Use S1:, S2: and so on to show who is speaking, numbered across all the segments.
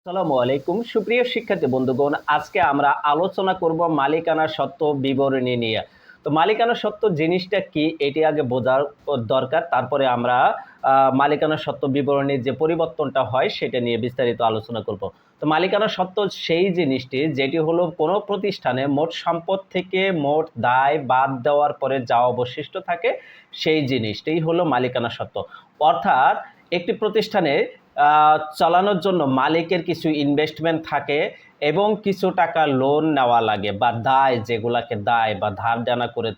S1: আসসালামু আলাইকুম সুপ্রিয় শিক্ষার্থী বন্ধুগণ, আজকে আমরা আলোচনা করব মালিকানা সত্ত্ব বিবরণী নিয়ে। তো মালিকানা সত্ত্ব জিনিসটা কি এটি আগে বোঝার দরকার, তারপরে আমরা মালিকানা সত্ত্ব বিবরণীর যে পরিবর্তনটা হয় সেটা নিয়ে বিস্তারিত আলোচনা করব। তো মালিকানা সত্ত্ব সেই জিনিসটি যেটি হলো কোনো প্রতিষ্ঠানে মোট সম্পদ থেকে মোট দায় বাদ দেওয়ার পরে যা অবশিষ্ট থাকে সেই জিনিসটাই হলো মালিকানা সত্ত্ব। অর্থাৎ একটি প্রতিষ্ঠানে চালানোর জন্য মালিকের কিছু ইনভেস্টমেন্ট থাকে এবং কিছু টাকা লোন নেওয়া লাগে বা দায়, যেগুলাকে দায় বা ধার দেনা করে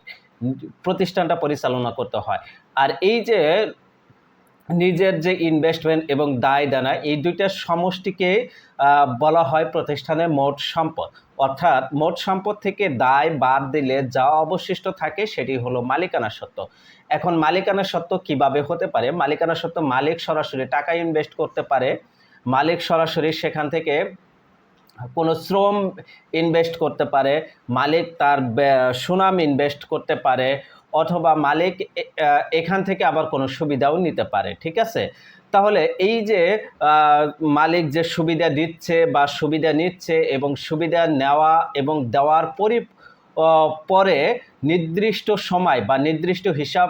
S1: প্রতিষ্ঠানটা পরিচালনা করতে হয়। আর এই যে নিজের যে ইনভেস্টমেন্ট এবং দায় দেনা, এই দুইটার সমষ্টিকে বলা হয় প্রতিষ্ঠানের মোট সম্পদ। অর্থাৎ মোট সম্পদ থেকে দায় বাদ দিলে যা অবশিষ্ট থাকে সেটি হলো মালিকানা সত্ত্ব। এখন মালিকানা সত্ত্ব কিভাবে হতে পারে? মালিকানা সত্ত্ব মালিক সরাসরি টাকা ইনভেস্ট করতে পারে, মালিক সরাসরি সেখান থেকে কোনো শ্রম ইনভেস্ট করতে পারে, মালিক তার সুনাম ইনভেস্ট করতে পারে, অথবা মালিক এখান থেকে আবার কোনো সুবিধাও নিতে পারে। ঠিক আছে, তাহলে এই যে মালিক যে সুবিধা দিচ্ছে বা সুবিধা নিচ্ছে এবং সুবিধা নেওয়া এবং দেওয়ার পরে নির্দিষ্ট সময় বা নির্দিষ্ট হিসাব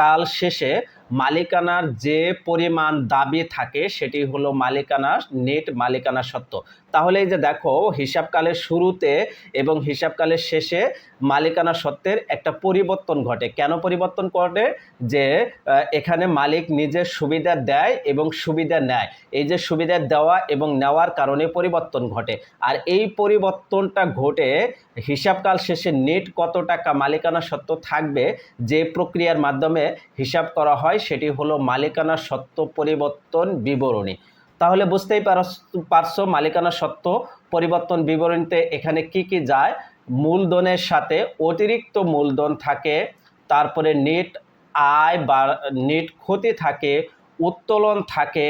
S1: কাল শেষে মালিকানার যে পরিমাণ দাবি থাকে সেটি হলো মালিকানার নেট মালিকানা সত্ত্ব। তাহলে এই যে দেখো, হিসাবকালের শুরুতে এবং হিসাবকালের শেষে মালিকানা সত্ত্বের একটা পরিবর্তন ঘটে। কেন পরিবর্তন ঘটে? যে এখানে মালিক নিজের সুবিধা দেয় এবং সুবিধা নেয়, এই যে সুবিধা দেওয়া এবং নেওয়ার কারণে পরিবর্তন ঘটে। আর এই পরিবর্তনটা ঘটে হিসাবকাল শেষে নেট কত টাকা মালিকানা সত্ত্ব থাকবে যে প্রক্রিয়ার মাধ্যমে হিসাব করা হয় সেটি হলো মালিকানা সত্ত্ব পরিবর্তন বিবরণী। তাহলে বুঝতেই পারছো মালিকানা সত্ত্ব পরিবর্তন বিবরণীতে এখানে কি কি যায়। মূলধনের সাথে অতিরিক্ত মূলধন থাকে, তারপরে নেট আয় বা নেট ক্ষতি থাকে, উত্তোলন থাকে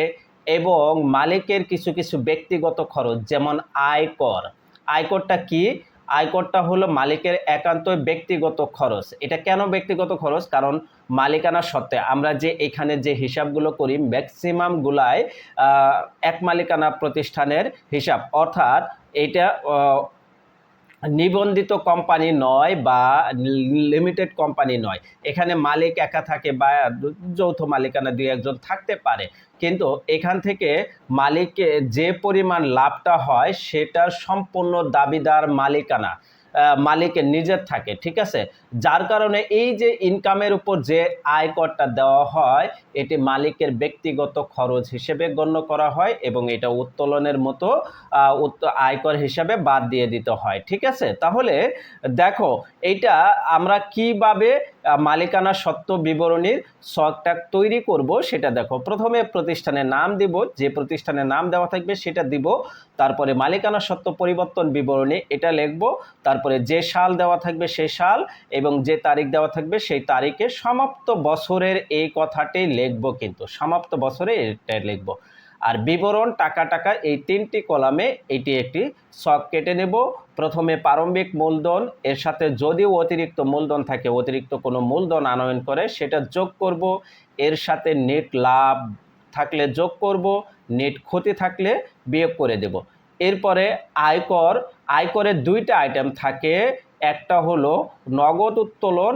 S1: এবং মালিকের কিছু কিছু ব্যক্তিগত খরচ, যেমন আয়কর। আয়করটা কি? আয়করটা হলো মালিকের একান্তই ব্যক্তিগত খরচ। এটা কেন ব্যক্তিগত খরচ? কারণ মালিকানা সত্ত্বে আমরা যে এখানে যে হিসাবগুলো করি ম্যাক্সিমাম গুলাই এক মালিকানা প্রতিষ্ঠানের হিসাব, অর্থাৎ এটা নিবন্ধিত কোম্পানি নয় বা লিমিটেড কোম্পানি নয়। এখানে মালিক একা থাকে বা যৌথ মালিকানা দুই একজন থাকতে পারে, কিন্তু এখান থেকে মালিককে যে পরিমাণ লাভটা হয় সেটার সম্পূর্ণ দাবিদার মালিকানা মালিকের নিজের থাকে। ঠিক আছে, যার কারণে এই যে ইনকামের উপর যে আয়করটা দেওয়া হয় এটি মালিকের ব্যক্তিগত খরচ হিসেবে গণ্য করা হয় এবং এটা উত্তোলনের মতো আয়কর হিসাবে বাদ দিয়ে দিতে হয়। ঠিক আছে, তাহলে দেখো এইটা আমরা কিভাবে মালিকানা সত্ত্ব বিবরণীর ছকটা তৈরি করব সেটা দেখো। প্রথমে প্রতিষ্ঠানের নাম দিব, যে প্রতিষ্ঠানের নাম দেওয়া থাকবে সেটা দিব, তারপরে মালিকানা সত্ত্ব পরিবর্তন বিবরণী এটা লিখব, তারপরে যে সাল দেওয়া থাকবে সেই সাল এবং যে তারিখ দেওয়া থাকবে সেই তারিখে সমাপ্ত বছরের এই কথাটি লিখব, কিন্তু সমাপ্ত বছরে এটা লিখব। আর বিবরণ টাকা টাকা এই তিনটি কলামে এটি একটি ছক কেটে নেব। প্রথমে প্রারম্ভিক মূলধন, এর সাথে যদিও অতিরিক্ত মূলধন থাকে অতিরিক্ত কোনো মূলধন আনয়ন করে সেটা যোগ করব, এর সাথে নেট লাভ থাকলে যোগ করব, নেট ক্ষতি থাকলে বিয়োগ করে দেব। এরপরে আয়কর, আয়করের দুইটা আইটেম থাকে, একটা হলো নগদ উত্তোলন,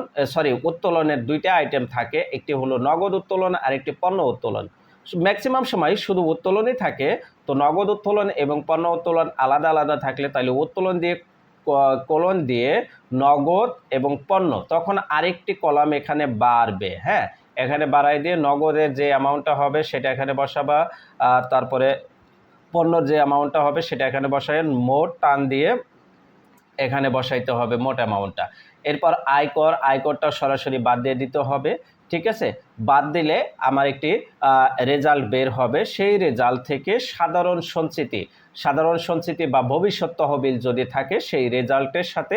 S1: উত্তোলনের দুইটা আইটেম থাকে, একটি হলো নগদ উত্তোলন আর একটি পণ্য উত্তোলন। ম্যাক্সিমাম সময় শুধু উত্তোলনই থাকে, তো নগদ উত্তোলন এবং পণ্য উত্তোলন আলাদা আলাদা থাকলে তাহলে উত্তোলন দিয়ে কলন দিয়ে নগদ এবং পণ্য, তখন আরেকটি কলাম এখানে বাড়বে। হ্যাঁ, এখানে বাড়াই দিয়ে নগদের যে অ্যামাউন্টটা হবে সেটা এখানে বসাবা, তারপরে পণ্যর যে অ্যামাউন্টটা হবে সেটা এখানে বসায় মোট টান দিয়ে এখানে বসাইতে হবে মোট অ্যামাউন্টটা। এরপর আয়কর, আয়করটা সরাসরি বাদ দিয়ে দিতে হবে। ঠিক আছে, বাদ দিলে আমার একটি রেজাল্ট বের হবে, সেই রেজাল্ট থেকে সাধারণ সঞ্চিতি, সাধারণ সঞ্চিতি বা ভবিষ্যৎ তহবিল যদি থাকে সেই রেজাল্টের সাথে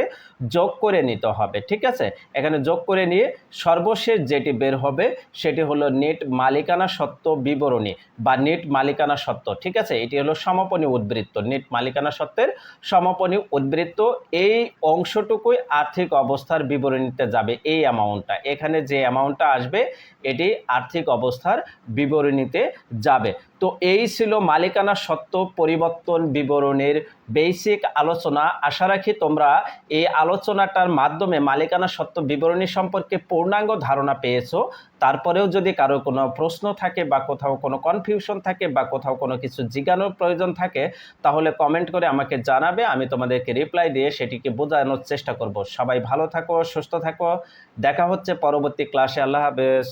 S1: যোগ করে নিতে হবে। ঠিক আছে, এখানে যোগ করে নিয়ে সর্বশেষ যেটি বের হবে সেটি হলো নেট মালিকানা সত্ত্ব বিবরণী বা নেট মালিকানা সত্ত্ব। ঠিক আছে, এটি হলো সমাপনী উদ্বৃত্ত, নেট মালিকানা সত্ত্বের সমাপনী উদ্বৃত্ত। এই অংশটুকুই আর্থিক অবস্থার বিবরণীতে যাবে, এই অ্যামাউন্টটা, এখানে যে অ্যামাউন্টটা আসবে এটি আর্থিক অবস্থার বিবরণীতে যাবে। তো এই ছিল মালিকানা সত্ত্ব পরিবর্তন বিবরণীর বেসিক আলোচনা। আশা রাখি তোমরা এই আলোচনাটার মাধ্যমে মালিকানা সত্ত্ব বিবরণী সম্পর্কে পূর্ণাঙ্গ ধারণা পেয়েছো। তারপরেও যদি কারো কোনো প্রশ্ন থাকে বা কোথাও কোনো কনফিউশন থাকে বা কোথাও কোনো কিছু জিজ্ঞানোর প্রয়োজন থাকে, তাহলে কমেন্ট করে আমাকে জানাবে, আমি তোমাদেরকে রিপ্লাই দিয়ে সেটিকে বোঝানোর চেষ্টা করব। সবাই ভালো থাকো, সুস্থ থাকো, দেখা হচ্ছে পরবর্তী ক্লাসে। আল্লাহ হাফেজ।